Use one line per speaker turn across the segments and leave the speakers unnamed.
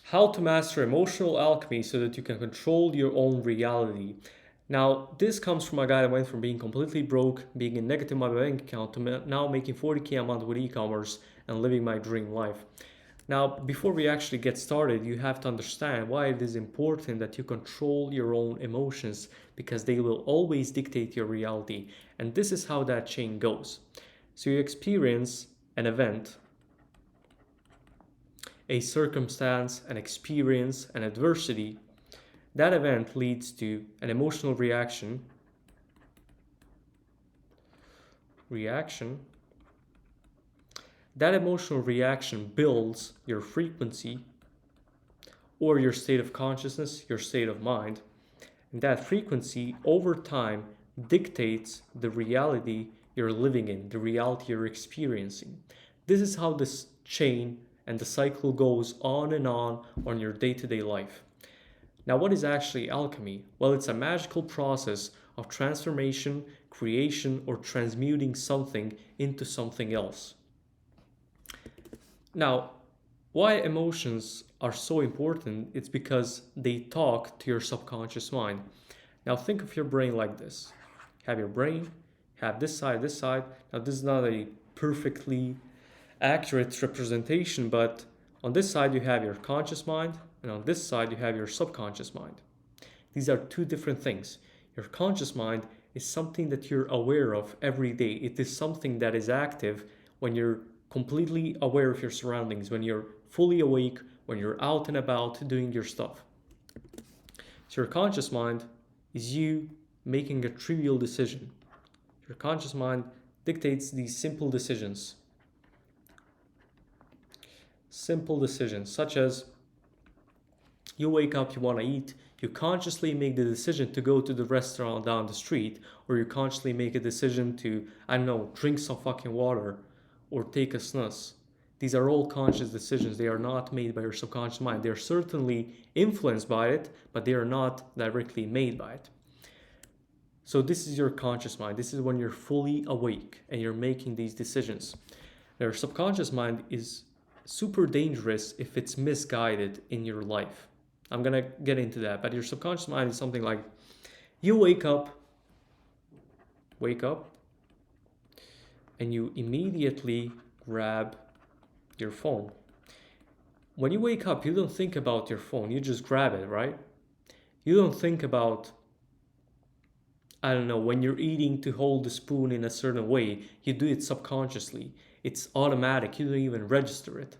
How to master emotional alchemy so that you can control your own reality. Now, this comes from a guy that went from being completely broke, being in negative my bank account, to now making 40K a month with e-commerce and living my dream life. Now, before we actually get started, you have to understand why it is important that you control your own emotions, because they will always dictate your reality. And this is how that chain goes. So you experience an event, a circumstance, an experience, an adversity. That event leads to an emotional reaction. That emotional reaction builds your frequency or your state of consciousness, your state of mind. And that frequency over time dictates the reality you're living in, the reality you're experiencing. This is how this chain and the cycle goes on your day-to-day life. Now, what is actually alchemy? Well, it's a magical process of transformation, creation, or transmuting something into something else. Now, why emotions are so important? It's because they talk to your subconscious mind. Now, think of your brain like this. Have your brain, have this side, this side. Now, this is not a perfectly accurate representation, but on this side you have your conscious mind, and on this side you have your subconscious mind. These are two different things. Your conscious mind is something that you're aware of every day. It is something that is active when you're completely aware of your surroundings, when you're fully awake, when you're out and about doing your stuff. So your conscious mind is you making a trivial decision. Your conscious mind dictates these simple decisions. Simple decisions such as you wake up, you want to eat, you consciously make the decision to go to the restaurant down the street, or you consciously make a decision to, I don't know, drink some fucking water or take a snus. These are all conscious decisions. They are not made by your subconscious mind. They are certainly influenced by it, but they are not directly made by it. So this is your conscious mind. This is when you're fully awake and you're making these decisions. Now, your subconscious mind is super dangerous if it's misguided in your life. I'm gonna get into that, but your subconscious mind is something like you wake up, and you immediately grab your phone. When you wake up, you don't think about your phone, you just grab it, right? You don't think about, I don't know, when you're eating to hold the spoon in a certain way, you do it subconsciously. It's automatic, you don't even register it.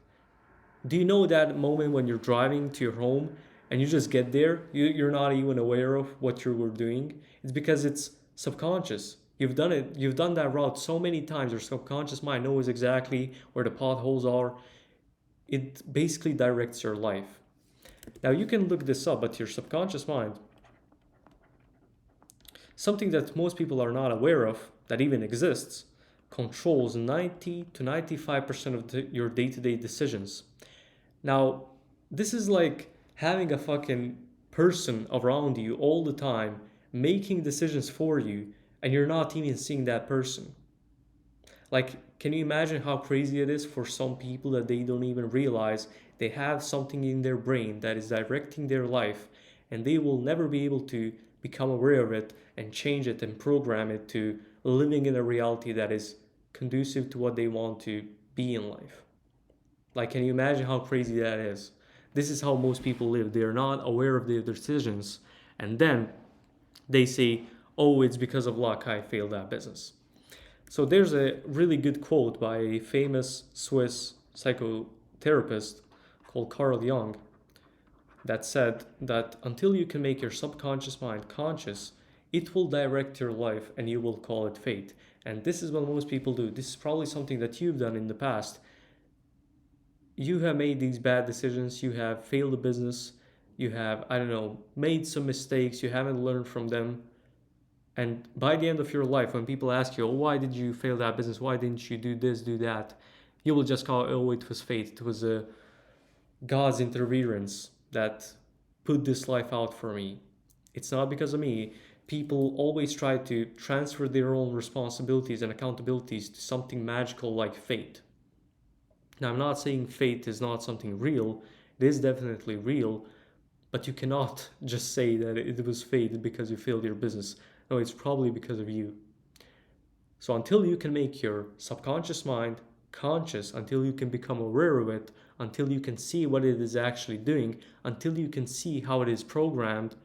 Do you know that moment when you're driving to your home and you just get there, you're not even aware of what you were doing? It's because it's subconscious. You've done that route so many times, your subconscious mind knows exactly where the potholes are. It basically directs your life. Now you can look this up, but your subconscious mind, something that most people are not aware of, that even exists, controls 90 to 95% of your day-to-day decisions. Now, this is like having a fucking person around you all the time making decisions for you, and you're not even seeing that person. Like, can you imagine how crazy it is for some people that they don't even realize they have something in their brain that is directing their life, and they will never be able to become aware of it and change it and program it to living in a reality that is conducive to what they want to be in life. Like, can you imagine how crazy that is? This is how most people live. They're not aware of their decisions. And then they say, oh, it's because of luck I failed that business. So there's a really good quote by a famous Swiss psychotherapist called Carl Jung that said that until you can make your subconscious mind conscious, it will direct your life and you will call it fate. And this is what most people do. This is probably something that you've done in the past. You have made these bad decisions, you have failed a business, you have, I don't know, made some mistakes, you haven't learned from them. And by the end of your life, when people ask you, oh, why did you fail that business? Why didn't you do this, do that? You will just call, oh, it was fate. It was God's interference that put this life out for me. It's not because of me. People always try to transfer their own responsibilities and accountabilities to something magical like fate. Now, I'm not saying fate is not something real. It is definitely real, but you cannot just say that it was fate because you failed your business. No, it's probably because of you. So until you can make your subconscious mind conscious, until you can become aware of it, until you can see what it is actually doing, until you can see how it is programmed,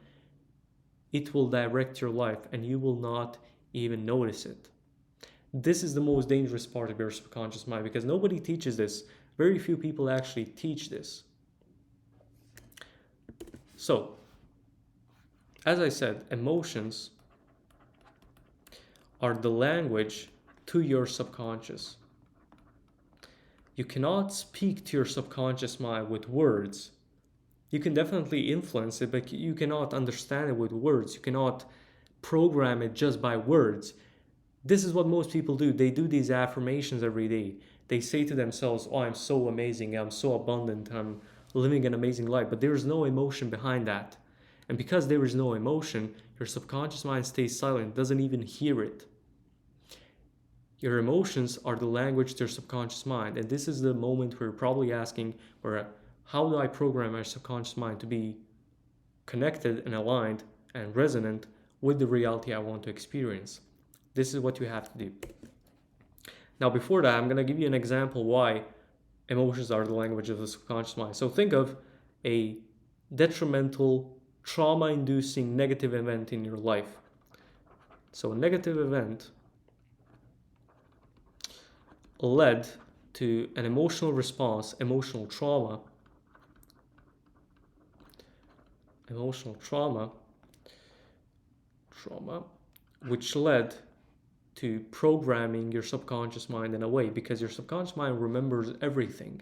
it will direct your life and you will not even notice it. This is the most dangerous part of your subconscious mind because nobody teaches this. Very few people actually teach this. So, as I said, emotions are the language to your subconscious. You cannot speak to your subconscious mind with words. You can definitely influence it, but you cannot understand it with words. You cannot program it just by words. This is what most people do. They do these affirmations every day. They say to themselves, oh, I'm so amazing, I'm so abundant, I'm living an amazing life. But there is no emotion behind that. And because there is no emotion, your subconscious mind stays silent, doesn't even hear it. Your emotions are the language to your subconscious mind. And this is the moment where you're probably asking, how do I program my subconscious mind to be connected and aligned and resonant with the reality I want to experience? This is what you have to do. Now, before that, I'm going to give you an example why emotions are the language of the subconscious mind. So think of a detrimental, trauma-inducing negative event in your life. So a negative event led to an emotional response, emotional trauma, which led to programming your subconscious mind in a way, because your subconscious mind remembers everything.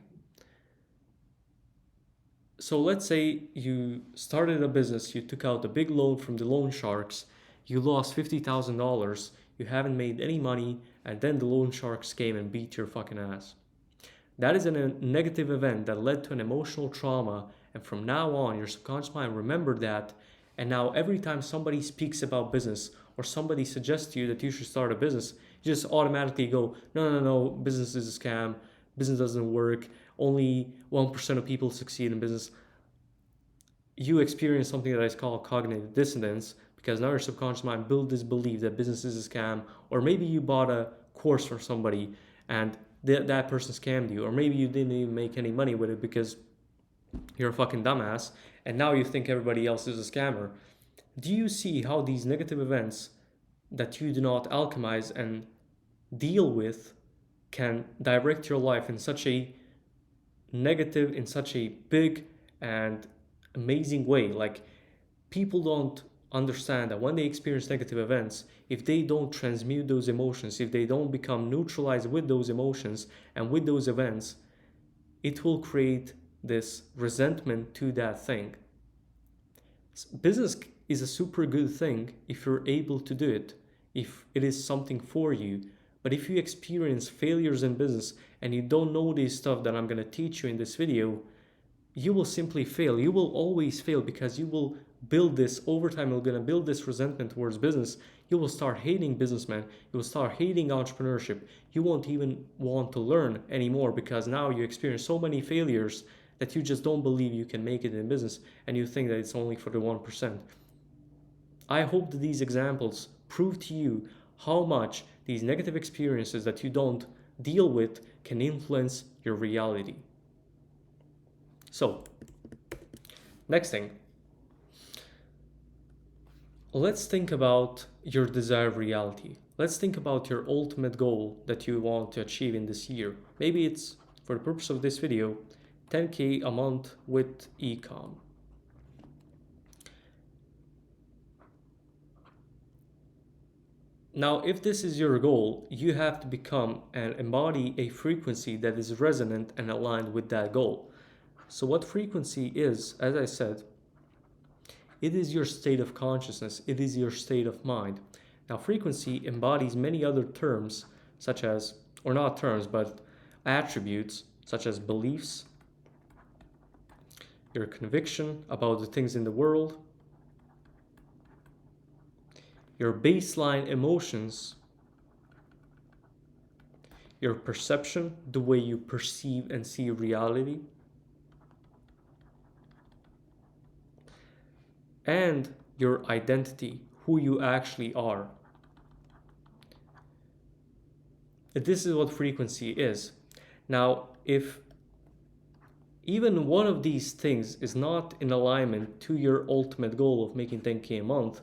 So let's say you started a business, you took out a big loan from the loan sharks, you lost $50,000, you haven't made any money, and then the loan sharks came and beat your fucking ass. That is a negative event that led to an emotional trauma, and from now on, your subconscious mind remembered that, and now every time somebody speaks about business or somebody suggests to you that you should start a business, you just automatically go, no, business is a scam, business doesn't work, only 1% of people succeed in business. You experience something that is called cognitive dissonance, because now your subconscious mind built this belief that business is a scam, or maybe you bought a course from somebody and that person scammed you, or maybe you didn't even make any money with it because you're a fucking dumbass, and now you think everybody else is a scammer. Do you see how these negative events that you do not alchemize and deal with can direct your life in such a negative, in such a big and amazing way? Like, people don't understand that when they experience negative events, if they don't transmute those emotions, if they don't become neutralized with those emotions and with those events, it will create this resentment to that thing. Business is a super good thing if you're able to do it, if it is something for you. But if you experience failures in business and you don't know this stuff that I'm going to teach you in this video, you will simply fail. You will always fail because you will build this over time. You're going to build this resentment towards business. You will start hating businessmen. You will start hating entrepreneurship. You won't even want to learn anymore because now you experience so many failures that you just don't believe you can make it in business, and you think that it's only for the 1%. I hope that these examples prove to you how much these negative experiences that you don't deal with can influence your reality. So, next thing, let's think about your desired reality. Let's think about your ultimate goal that you want to achieve in this year. Maybe it's, for the purpose of this video, 10K a month with ecom. Now, if this is your goal, you have to become and embody a frequency that is resonant and aligned with that goal. So what frequency is, as I said, it is your state of consciousness, it is your state of mind. Now, frequency embodies many other terms, such as, or not terms, but attributes, such as beliefs, your conviction about the things in the world, your baseline emotions, your perception, the way you perceive and see reality, and your identity, who you actually are. This is what frequency is. Now, if even one of these things is not in alignment to your ultimate goal of making 10K a month,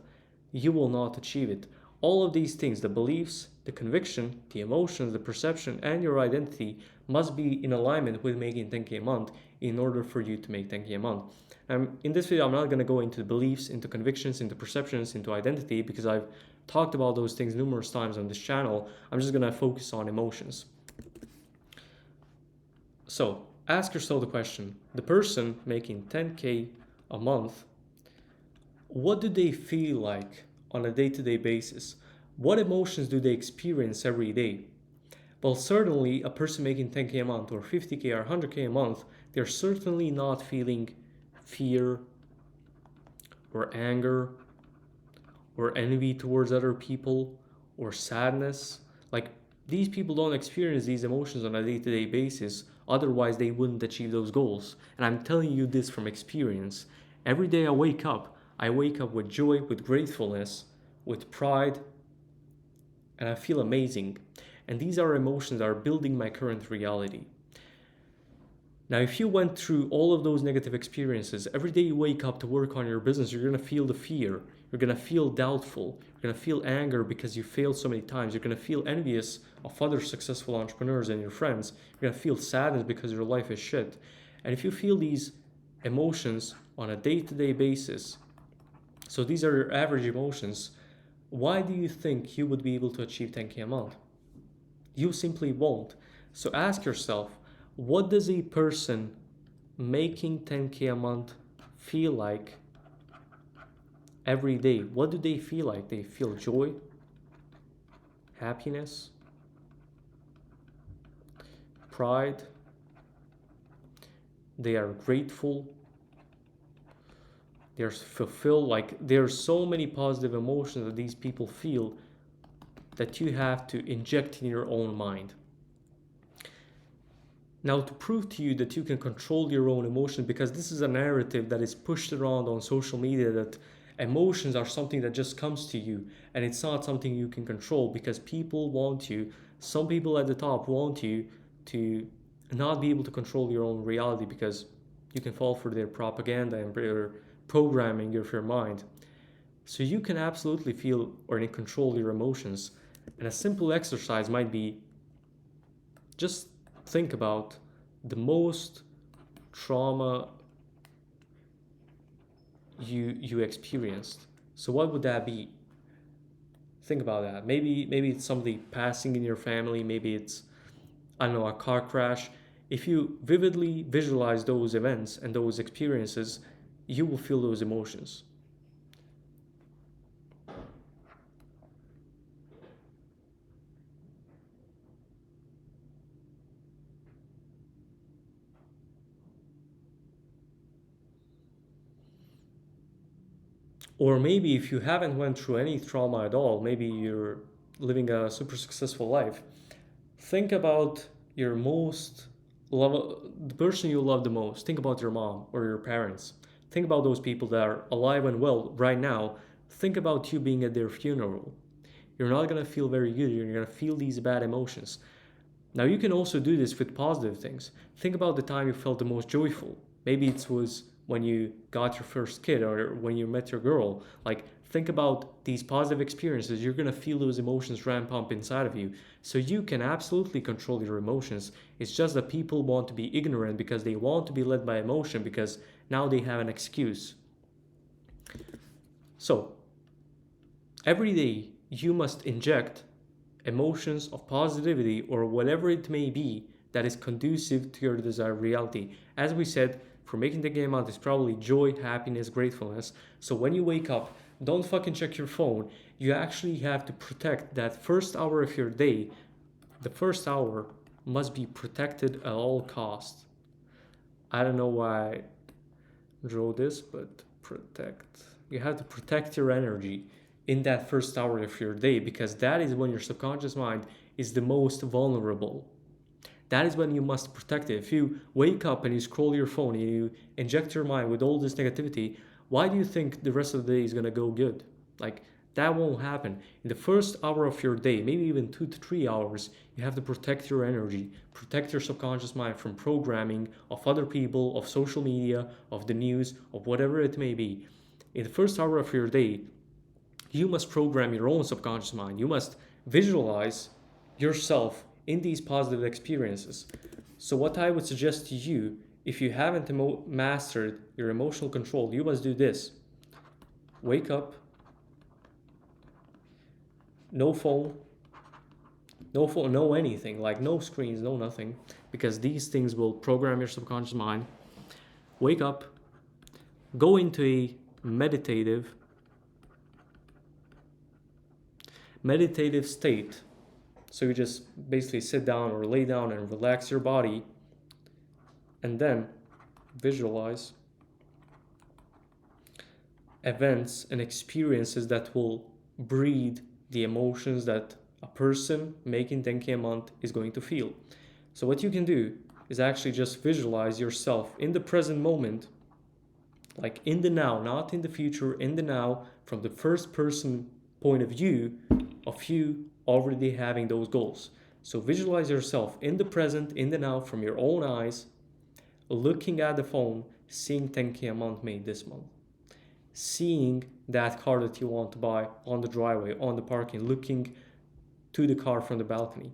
you will not achieve it. All of these things, the beliefs, the conviction, the emotions, the perception, and your identity must be in alignment with making 10K a month in order for you to make 10K a month. In this video, I'm not going to go into the beliefs, into convictions, into perceptions, into identity, because I've talked about those things numerous times on this channel. I'm just going to focus on emotions. So, ask yourself the question, the person making 10K a month, what do they feel like on a day-to-day basis? What emotions do they experience every day? Well, certainly a person making 10K a month or 50K or 100K a month, they're certainly not feeling fear or anger or envy towards other people or sadness. Like, these people don't experience these emotions on a day-to-day basis, otherwise they wouldn't achieve those goals. And I'm telling you this from experience. Every day I wake up with joy, with gratefulness, with pride, and I feel amazing. And these are emotions that are building my current reality. Now, if you went through all of those negative experiences, every day you wake up to work on your business, you're going to feel the fear. You're going to feel doubtful. You're going to feel anger because you failed so many times. You're going to feel envious of other successful entrepreneurs and your friends. You're going to feel sadness because your life is shit. And if you feel these emotions on a day-to-day basis, so these are your average emotions, why do you think you would be able to achieve 10K a month? You simply won't. So ask yourself, what does a person making 10K a month feel like every day? What do they feel like? They feel joy, happiness, pride. They are grateful. They're fulfilled. Like, there are so many positive emotions that these people feel that you have to inject in your own mind. Now, to prove to you that you can control your own emotions, because this is a narrative that is pushed around on social media, that emotions are something that just comes to you and it's not something you can control, because people want you, some people at the top want you to not be able to control your own reality, because you can fall for their propaganda and their programming of your mind. So you can absolutely feel or control your emotions. And a simple exercise might be just think about the most trauma you experienced. So what would that be? Think about that. Maybe it's somebody passing in your family. Maybe it's, I don't know, a car crash. If you vividly visualize those events and those experiences, you will feel those emotions. Or maybe if you haven't went through any trauma at all, maybe you're living a super successful life. Think about your the person you love the most. Think about your mom or your parents. Think about those people that are alive and well right now. Think about you being at their funeral. You're not going to feel very good. You're going to feel these bad emotions. Now, you can also do this with positive things. Think about the time you felt the most joyful. Maybe it was when you got your first kid or when you met your girl. Like, think about these positive experiences. You're going to feel those emotions ramp up inside of you. So you can absolutely control your emotions. It's just that people want to be ignorant because they want to be led by emotion, because now they have an excuse. So every day you must inject emotions of positivity or whatever it may be that is conducive to your desired reality. As we said, for making the game out is probably joy, happiness, gratefulness. So when you wake up, don't fucking check your phone. You actually have to protect that first hour of your day. The first hour must be protected at all costs. I don't know why I drew this, but protect. You have to protect your energy in that first hour of your day, because that is when your subconscious mind is the most vulnerable. That is when you must protect it. If you wake up and you scroll your phone and you inject your mind with all this negativity, why do you think the rest of the day is going to go good? Like, that won't happen. In the first hour of your day, maybe even 2 to 3 hours, you have to protect your energy, protect your subconscious mind from programming of other people, of social media, of the news, of whatever it may be. In the first hour of your day, you must program your own subconscious mind. You must visualize yourself in these positive experiences. So, what I would suggest to you, if you haven't mastered your emotional control, you must do this. Wake up, no phone, no anything, like no screens, no nothing, because these things will program your subconscious mind. Wake up, go into a meditative state. So you just basically sit down or lay down and relax your body, and then visualize events and experiences that will breed the emotions that a person making 10K a month is going to feel. So what you can do is actually just visualize yourself in the present moment, like in the now, not in the future, in the now, from the first person point of view of you already having those goals. So visualize yourself in the present, in the now, from your own eyes, looking at the phone, seeing 10K a month made this month, seeing that car that you want to buy on the driveway, on the parking, looking to the car from the balcony.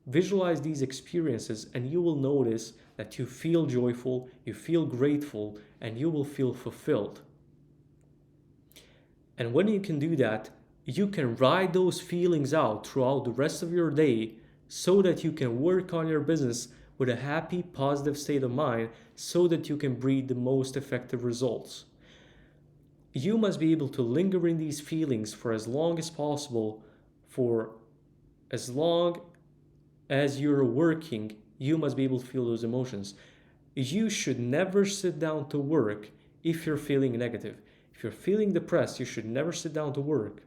Visualize these experiences and you will notice that you feel joyful, you feel grateful, and you will feel fulfilled. And when you can do that, you can ride those feelings out throughout the rest of your day so that you can work on your business with a happy, positive state of mind so that you can breed the most effective results. You must be able to linger in these feelings for as long as possible. For as long as you're working, you must be able to feel those emotions. You should never sit down to work if you're feeling negative. If you're feeling depressed, you should never sit down to work.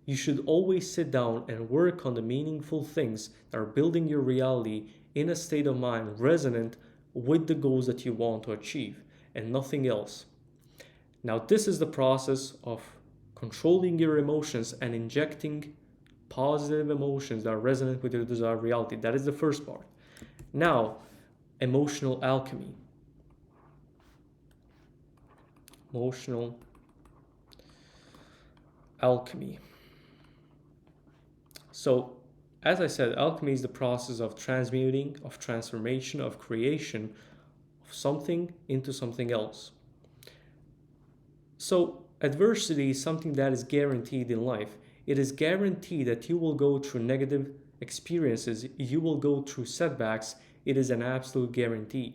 You should always sit down and work on the meaningful things that are building your reality in a state of mind resonant with the goals that you want to achieve and nothing else. Now, this is the process of controlling your emotions and injecting positive emotions that are resonant with your desired reality. That is the first part. Now, emotional alchemy. Emotional alchemy. So, as I said, alchemy is the process of transmuting, of transformation, of creation of something into something else. So, adversity is something that is guaranteed in life. It is guaranteed that you will go through negative experiences, you will go through setbacks. It is an absolute guarantee.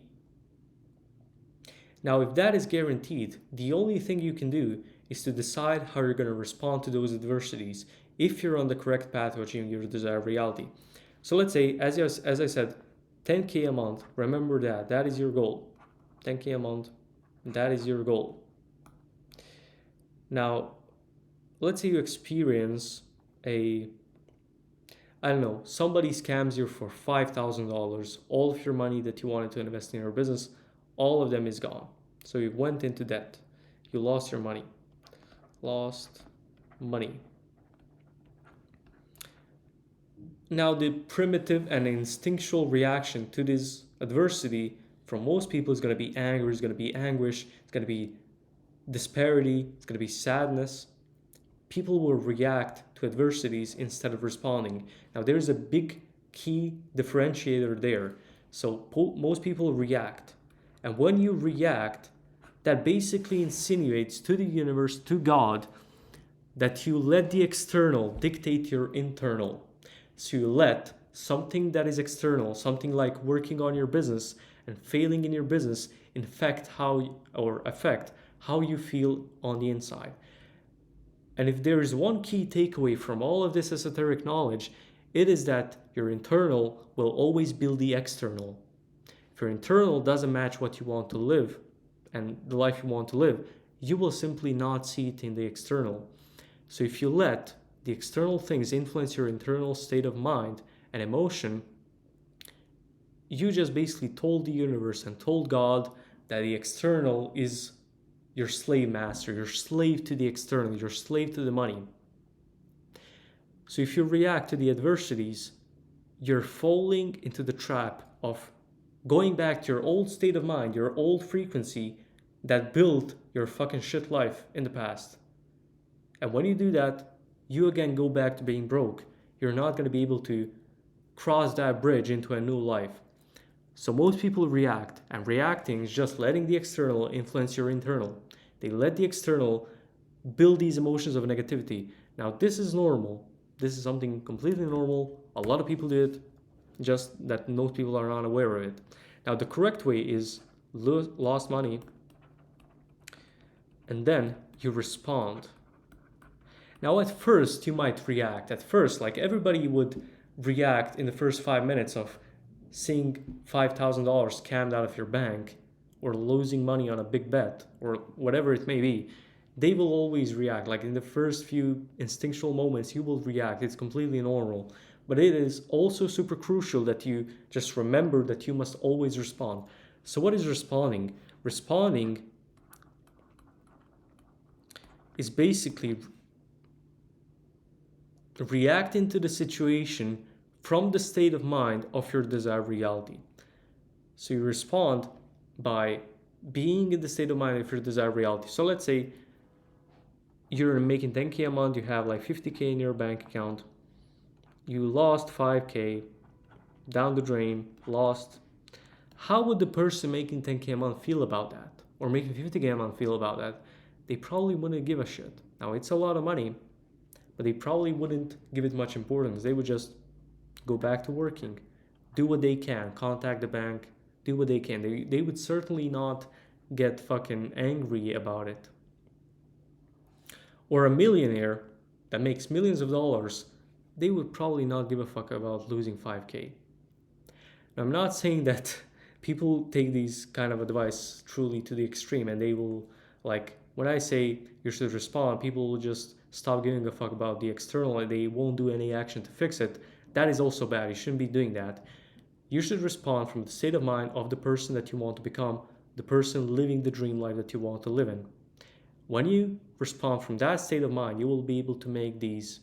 Now, if that is guaranteed, the only thing you can do is to decide how you're going to respond to those adversities if you're on the correct path to achieving your desired reality. So let's say, as I said, 10K a month, remember that is your goal. 10K a month, that is your goal. Now, let's say you experience somebody scams you for $5,000. All of your money that you wanted to invest in your business, all of them is gone. So you went into debt. You lost your money. Lost money. Now, the primitive and instinctual reaction to this adversity from most people is going to be anger, is going to be anguish, it's going to be disparity, it's going to be sadness. People will react to adversities instead of responding. Now, there's a big key differentiator there. So most people react. And when you react, that basically insinuates to the universe, to God, that you let the external dictate your internal. So you let something that is external, something like working on your business and failing in your business, affect how you feel on the inside. And if there is one key takeaway from all of this esoteric knowledge, it is that your internal will always build the external. If your internal doesn't match what you want to live and the life you want to live, you will simply not see it in the external. So if you let the external things influence your internal state of mind and emotion, you just basically told the universe and told God that the external is your slave master, you're slave to the external, you're slave to the money. So if you react to the adversities, you're falling into the trap of going back to your old state of mind, your old frequency that built your fucking shit life in the past. And when you do that, you again go back to being broke. You're not going to be able to cross that bridge into a new life. So most people react, and reacting is just letting the external influence your internal. They let the external build these emotions of negativity. Now, this is normal. This is something completely normal. A lot of people do it, just that most people are not aware of it. Now, the correct way is lost money, and then you respond. Now, at first, you might react. At first, like everybody would react in the first 5 minutes of seeing $5,000 scammed out of your bank or losing money on a big bet or whatever it may be. They will always react. Like in the first few instinctual moments, you will react. It's completely normal. But it is also super crucial that you just remember that you must always respond. So what is responding? Responding is basically reacting to the situation from the state of mind of your desired reality. So you respond by being in the state of mind of your desired reality. So let's say you're making 10K a month, you have like 50K in your bank account, you lost 5K, down the drain, lost. How would the person making 10K a month feel about that? Or making 50K a month feel about that? They probably wouldn't give a shit. Now, it's a lot of money, but they probably wouldn't give it much importance. They would just go back to working, do what they can, contact the bank, do what they can. They would certainly not get fucking angry about it. Or a millionaire that makes millions of dollars, they would probably not give a fuck about losing 5K. Now, I'm not saying that people take these kind of advice truly to the extreme and they will, like, when I say you should respond, people will just stop giving a fuck about the external and they won't do any action to fix it. That is also bad. You shouldn't be doing that. You should respond from the state of mind of the person that you want to become, the person living the dream life that you want to live in. When you respond from that state of mind, you will be able to make these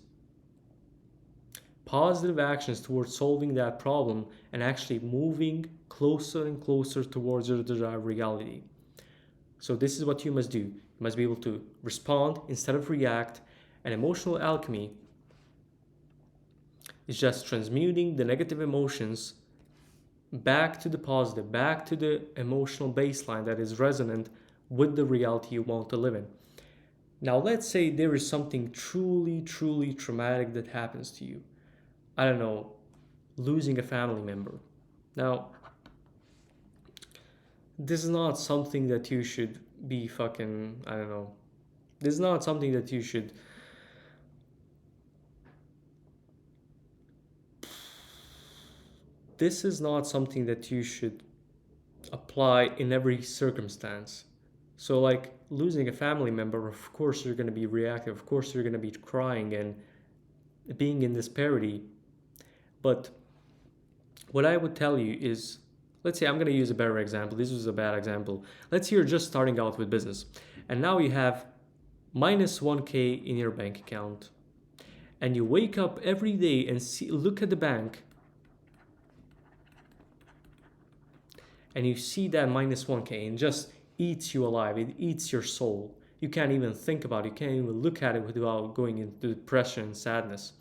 positive actions towards solving that problem and actually moving closer and closer towards your desired reality. So this is what you must do. You must be able to respond instead of react. And emotional alchemy is just transmuting the negative emotions back to the positive, back to the emotional baseline that is resonant with the reality you want to live in. Now, let's say there is something truly, truly traumatic that happens to you. I don't know, losing a family member. Now, this is not something that you should be fucking, I don't know. This is not something that you should apply in every circumstance. So like losing a family member, of course you're going to be reactive, of course you're going to be crying and being in disparity. But what I would tell you is, let's say I'm going to use a better example. This was a bad example. Let's say you're just starting out with business and now you have minus 1K in your bank account and you wake up every day and look at the bank and you see that minus 1K and just eats you alive. It eats your soul. You can't even think about it. You can't even look at it without going into depression and sadness.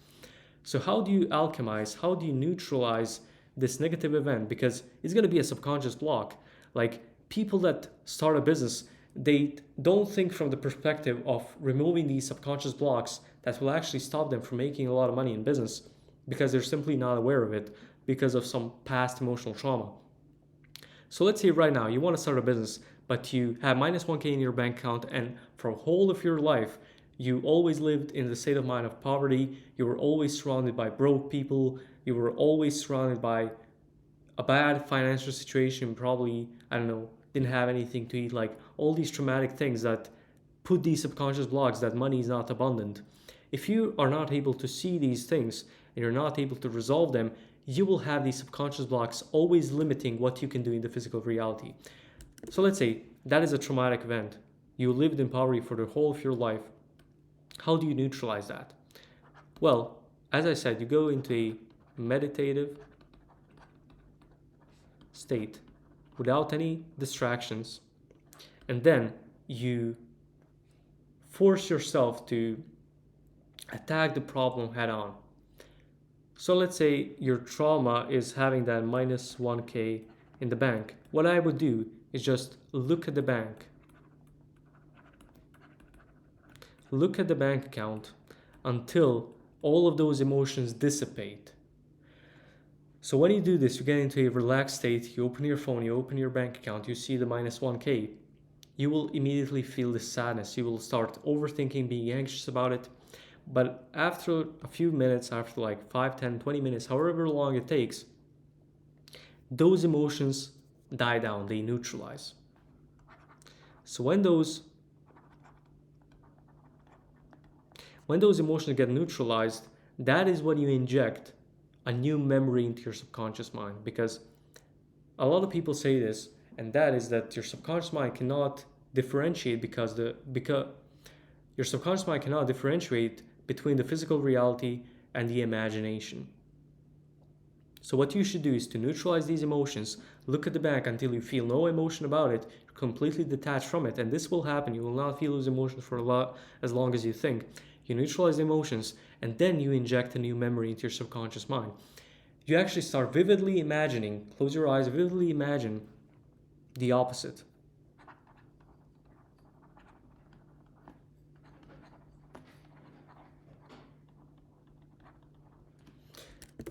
So how do you alchemize? How do you neutralize this negative event? Because it's going to be a subconscious block. Like people that start a business, they don't think from the perspective of removing these subconscious blocks that will actually stop them from making a lot of money in business because they're simply not aware of it because of some past emotional trauma. So let's say right now you want to start a business, but you have minus 1K in your bank account and for the whole of your life, you always lived in the state of mind of poverty. You were always surrounded by broke people. You were always surrounded by a bad financial situation, probably, I don't know, didn't have anything to eat, like all these traumatic things that put these subconscious blocks that money is not abundant. If you are not able to see these things and you're not able to resolve them, you will have these subconscious blocks always limiting what you can do in the physical reality. So let's say that is a traumatic event. You lived in poverty for the whole of your life. How do you neutralize that? Well, as I said, you go into a meditative state without any distractions, and then you force yourself to attack the problem head on. So let's say your trauma is having that minus 1k in the bank. What I would do is just look at the bank. Look at the bank account until all of those emotions dissipate. So when you do this, you get into a relaxed state, you open your phone, you open your bank account, you see the minus 1k. You will immediately feel this sadness. You will start overthinking, being anxious about it. But after a few minutes, after like 5, 10, 20 minutes, however long it takes, those emotions die down, they neutralize. So when those emotions get neutralized, that is when you inject a new memory into your subconscious mind. Because a lot of people say this, and that is that your subconscious mind cannot differentiate because your subconscious mind cannot differentiate between the physical reality and the imagination. So what you should do is to neutralize these emotions, look at the bank until you feel no emotion about it, you're completely detached from it, and this will happen. You will not feel those emotions for as long as you think. You neutralize the emotions, and then you inject a new memory into your subconscious mind. You actually start vividly imagining, close your eyes, vividly imagine the opposite.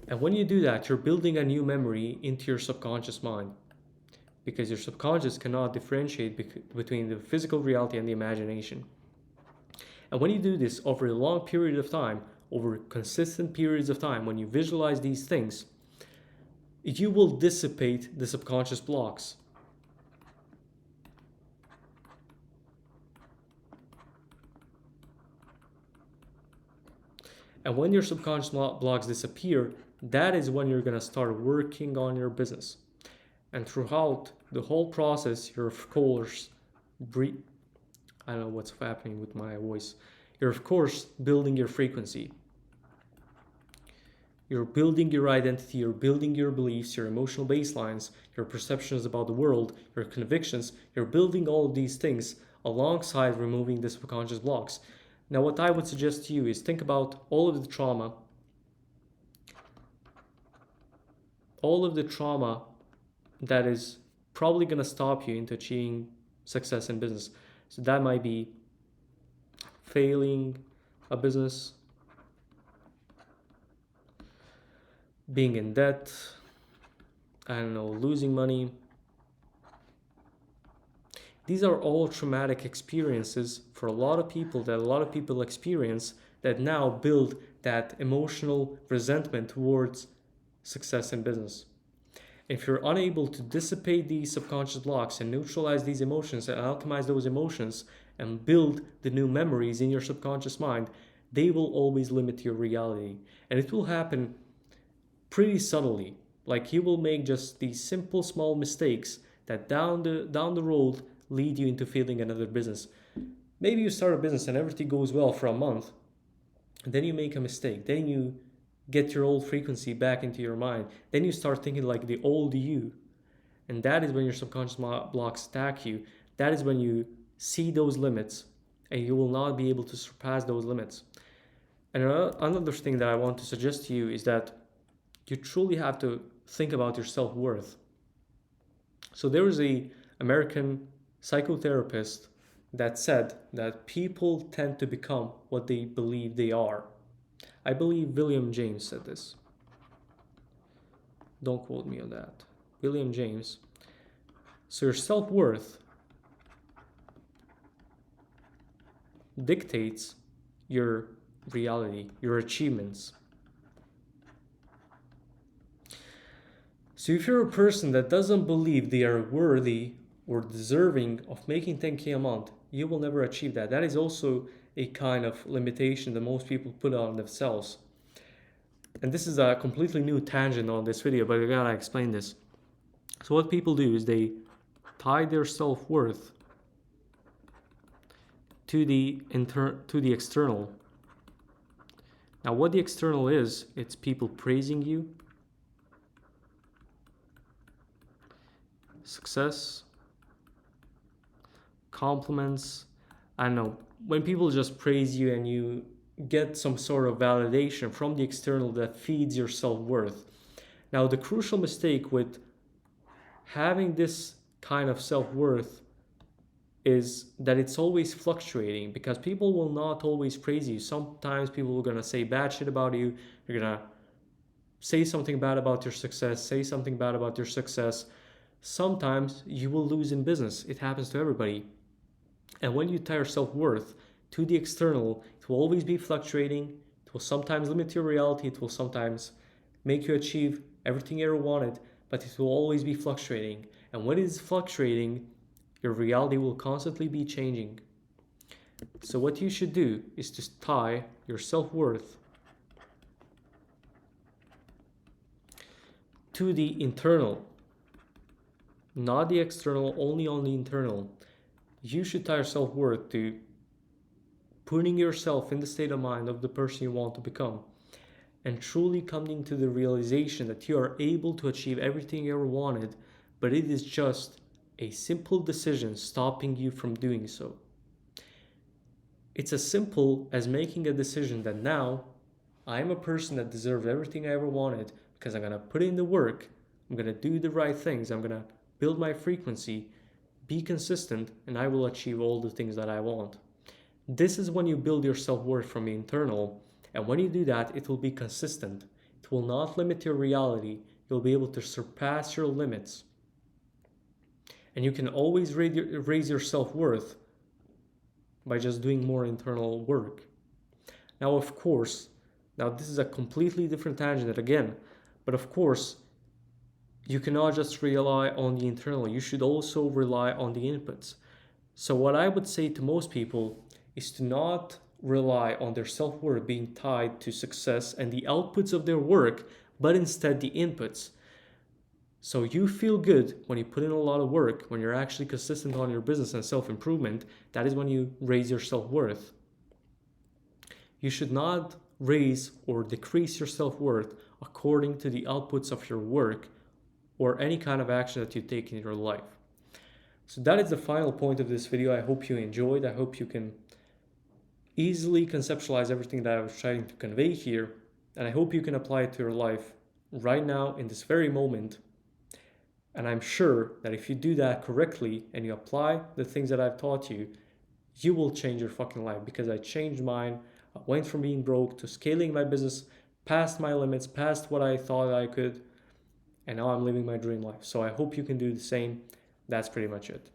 And when you do that, you're building a new memory into your subconscious mind, because your subconscious cannot differentiate between the physical reality and the imagination. And when you do this over a long period of time, over consistent periods of time, when you visualize these things, you will dissipate the subconscious blocks. And when your subconscious blocks disappear, that is when you're going to start working on your business. And throughout the whole process, you're of course I don't know what's happening with my voice. You're of course building your frequency. You're building your identity, you're building your beliefs, your emotional baselines, your perceptions about the world, your convictions. You're building all of these things alongside removing the subconscious blocks. Now, what I would suggest to you is think about all of the trauma that is probably going to stop you into achieving success in business. So that might be failing a business, being in debt, I don't know, losing money. These are all traumatic experiences for a lot of people experience, that now build that emotional resentment towards success in business. If you're unable to dissipate these subconscious blocks and neutralize these emotions and alchemize those emotions and build the new memories in your subconscious mind, they will always limit your reality. And it will happen pretty subtly. Like you will make just these simple small mistakes that down the road lead you into failing another business. Maybe you start a business and everything goes well for a month, and then you make a mistake. Then you get your old frequency back into your mind. Then you start thinking like the old you. And that is when your subconscious blocks attack you. That is when you see those limits and you will not be able to surpass those limits. And another thing that I want to suggest to you is that you truly have to think about your self-worth. So there is a American psychotherapist that said that people tend to become what they believe they are. I believe William James said this. Don't quote me on that. William James. So your self-worth dictates your reality, your achievements. So if you're a person that doesn't believe they are worthy or deserving of making 10K a month, you will never achieve that. That is also a kind of limitation that most people put on themselves. And this is a completely new tangent on this video, but I gotta explain this. So what people do is they tie their self-worth to the external. Now, what the external is, it's people praising you, success, compliments. I don't know, when people just praise you and you get some sort of validation from the external that feeds your self-worth. Now, the crucial mistake with having this kind of self-worth is that it's always fluctuating, because people will not always praise you. Sometimes people are going to say bad shit about you. They're going to say something bad about your success, say something bad about your success. Sometimes you will lose in business. It happens to everybody. And when you tie your self-worth to the external, it will always be fluctuating. It will sometimes limit your reality. It will sometimes make you achieve everything you ever wanted, but it will always be fluctuating. And when it is fluctuating, your reality will constantly be changing. So what you should do is to tie your self-worth to the internal, not the external, only on the internal. You should tie your self-worth to putting yourself in the state of mind of the person you want to become, and truly coming to the realization that you are able to achieve everything you ever wanted, but it is just a simple decision stopping you from doing so. It's as simple as making a decision that now I am a person that deserves everything I ever wanted, because I'm going to put in the work, I'm going to do the right things, I'm going to build my frequency, be consistent, and I will achieve all the things that I want. This is when you build your self-worth from the internal, and when you do that, it will be consistent. It will not limit your reality. You'll be able to surpass your limits. And you can always raise your self-worth by just doing more internal work. Now, of course, this is a completely different tangent again, but of course, you cannot just rely on the internal. You should also rely on the inputs. So what I would say to most people is to not rely on their self-worth being tied to success and the outputs of their work, but instead the inputs. So you feel good when you put in a lot of work, when you're actually consistent on your business and self-improvement. That is when you raise your self-worth. You should not raise or decrease your self-worth according to the outputs of your work or any kind of action that you take in your life. So that is the final point of this video. I hope you enjoyed. I hope you can easily conceptualize everything that I was trying to convey here, and I hope you can apply it to your life right now in this very moment. And I'm sure that if you do that correctly and you apply the things that I've taught you, you will change your fucking life, because I changed mine. I went from being broke to scaling my business past my limits, past what I thought I could, and now I'm living my dream life. So I hope you can do the same. That's pretty much it.